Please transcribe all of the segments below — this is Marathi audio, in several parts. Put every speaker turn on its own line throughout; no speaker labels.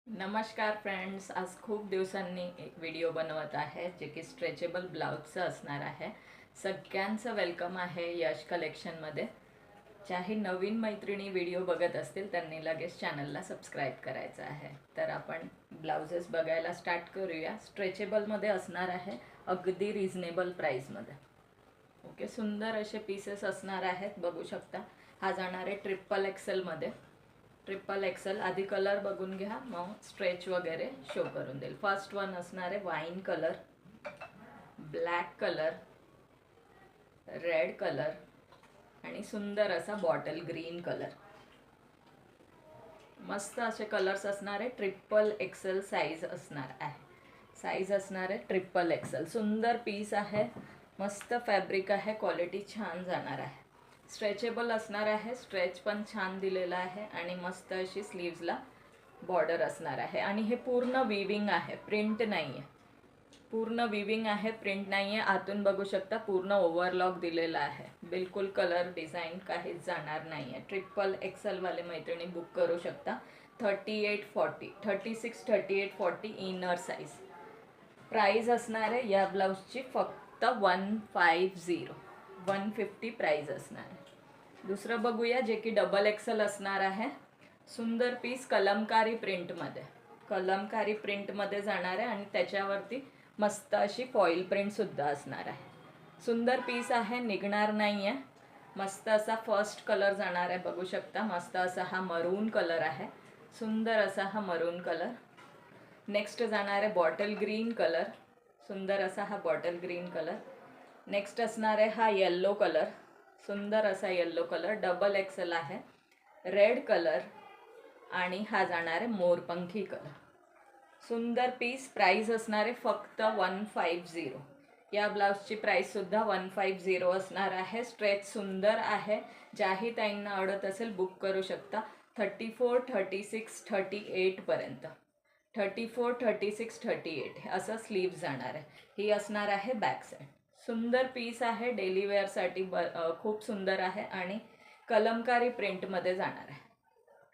नमस्कार फ्रेंड्स, आज खूप दिवसांनी एक व्हिडिओ बनवत आहे जे की स्ट्रेचेबल ब्लाउजचं असणार आहे। सगळ्यांचं वेलकम आहे यश कलेक्शनमध्ये। ज्याही नवीन मैत्रिणी व्हिडिओ बघत असतील त्यांनी लगेच चॅनलला सबस्क्राईब करायचं आहे। तर आपण ब्लाउजेस बघायला स्टार्ट करूया। स्ट्रेचेबलमध्ये असणार आहे, अगदी रिझनेबल प्राईसमध्ये। ओके, सुंदर असे पीसेस असणार आहेत, बघू शकता। हा जाणार आहे ट्रिपल एक्सेलमध्ये। ट्रिपल एक्सेल आधी कलर बघून घ्या, मग स्ट्रेच वगैरे शो करून देईल। फर्स्ट वन असणार आहे wine colour, black colour, red colour आणि सुंदर असा बॉटल ग्रीन कलर। मस्त असे कलर्स असणार आहे। ट्रिपल एक्सेल साईज असणार आहे। साईज असणार आहे ट्रिपल एक्सेल। सुंदर पीस आहे, मस्त फॅब्रिक आहे, क्वालिटी छान जाणार आहे। स्ट्रेचेबल असणार आहे, स्ट्रेच पण छान दिलेला आहे आणि मस्त अशी स्लीव्सला बॉर्डर असणार आहे। आणि हे पूर्ण विविंग आहे, प्रिंट नाही आहे। पूर्ण विविंग आहे, प्रिंट नाही आहे। आतून बघू शकता पूर्ण ओव्हरलॉक दिलेला आहे, बिलकुल कलर डिझाईन काहीच जाणार नाही आहे। ट्रिपल एक्सेल वाले मैत्रिणी बुक करू शकता। 38-40, 36, 38-40 इनर साईज। प्राइस असणार आहे या ब्लाउजची फक्त 150, 150 प्राइस असणार आहे। दुसरं बघूया जे की डबल एक्सेल असणार आहे। सुंदर पीस कलमकारी प्रिंटमध्ये, कलमकारी प्रिंटमध्ये जाणार आहे आणि त्याच्यावरती मस्त अशी फॉईल प्रिंट सुद्धा असणार आहे। सुंदर पीस आहे, निघणार नाही आहे। मस्त असा फर्स्ट कलर जाणार आहे, बघू शकता। मस्त असा हा मरून कलर आहे, सुंदर असा हा मरून कलर। नेक्स्ट जाणार आहे बॉटल ग्रीन कलर, सुंदर असा हा बॉटल ग्रीन कलर। नेक्स्ट असणार आहे हा येल्लो कलर, सुंदर असा येल्लो कलर, डबल एक्सेल आहे। रेड कलर आणि हा जाणार आहे मोरपंखी कलर। सुंदर पीस। प्राइस असणार आहे फक्त 150। या ब्लाउजची प्राइस सुद्धा 150 असणार आहे। स्ट्रेच सुंदर आहे, ज्याही ताईंना आवडत असेल बुक करू शकता। 34, 36, 38 पर्यंत, 34, 36, 38 असं स्लीव जाणार आहे। ही असणार आहे बॅक साईड। सुंदर पीस आहे, डेली वेअरसाठी खूप सुंदर आहे आणि कलमकारी प्रिंटमध्ये जाणार आहे।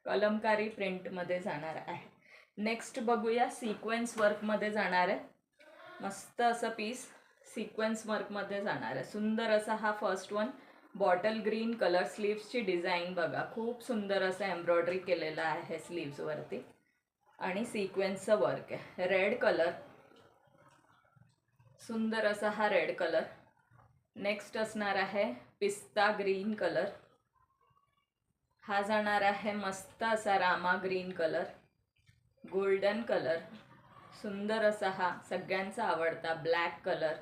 कलमकारी प्रिंटमध्ये जाणार आहे। नेक्स्ट बघूया सिक्वेन्स वर्कमध्ये जाणार आहे। मस्त असं पीस सिक्वेन्स वर्कमध्ये जाणार आहे। सुंदर असा हा first one bottle green colour. स्लीव्सची डिझाईन बघा, खूप सुंदर असं एम्ब्रॉयडरी केलेलं आहे स्लीव्सवरती आणि सिक्वेन्सचं वर्क आहे। रेड कलर, सुंदर असा हा रेड कलर। नेक्स्ट असणार आहे पिस्ता ग्रीन कलर। हा जाणार आहे मस्त असा Rama green colour, golden colour. सुंदर असा हा सगळ्यांचा आवडता ब्लॅक कलर।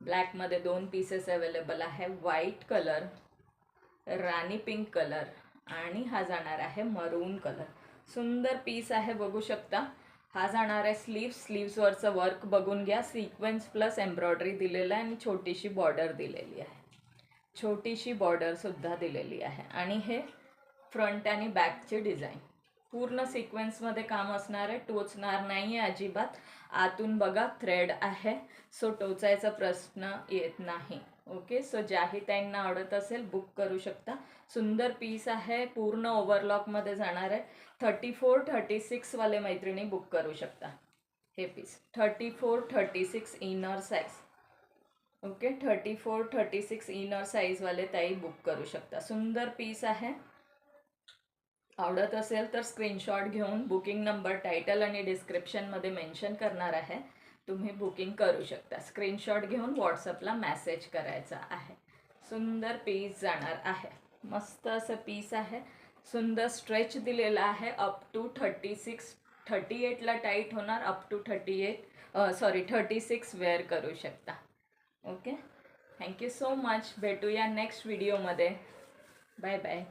ब्लॅकमध्ये 2 पीसेस अवेलेबल आहे। व्हाईट कलर, राणी पिंक कलर आणि हा जाणार आहे मरून कलर। सुंदर पीस आहे, बघू शकता। हा जाणार आहे स्लीव्स। स्लीव्सवरचं वर्क बघून घ्या, सिक्वेन्स प्लस एम्ब्रॉयडरी दिलेलं आहे आणि छोटीशी बॉर्डर दिलेली आहे। छोटीशी बॉर्डर सुद्धा दिलेली आहे आणि हे फ्रंट आणि बॅकची डिझाईन पूर्ण सिक्वेन्समध्ये काम असणार आहे। टोचणार नाही आहे अजिबात। आतून बघा थ्रेड आहे, सो टोचायचा प्रश्न येत नाही। ओके, सो ज्याही त्यांना आवडत असेल बुक करू शकता। सुंदर पीस आहे, पूर्ण ओव्हरलॉकमध्ये जाणार आहे। 34, 36 वाले मैत्रिणी बुक करू शकता हे piece. 34, 36 inner size. Okay, 34, 36 inner size वाले ताई बुक करू शकता। सुंदर पीस आहे। आवडत असेल तर स्क्रीनशॉट घेऊन बुकिंग नंबर टायटल आणि डिस्क्रिप्शनमध्ये मेन्शन करणार आहे, तुम्ही बुकिंग करू शकता। स्क्रीनशॉट घेऊन व्हॉट्सअपला मेसेज करायचा आहे। सुंदर पीस जाणार आहे, मस्त असं पीस आहे। सुंदर स्ट्रेच दिलेला आहे, अप टू 36, 38ला टाईट होणार, अप टू 36 वेअर करू शकता। Okay, thank you so much. भेटूया नेक्स्ट व्हिडिओमध्ये। Bye bye.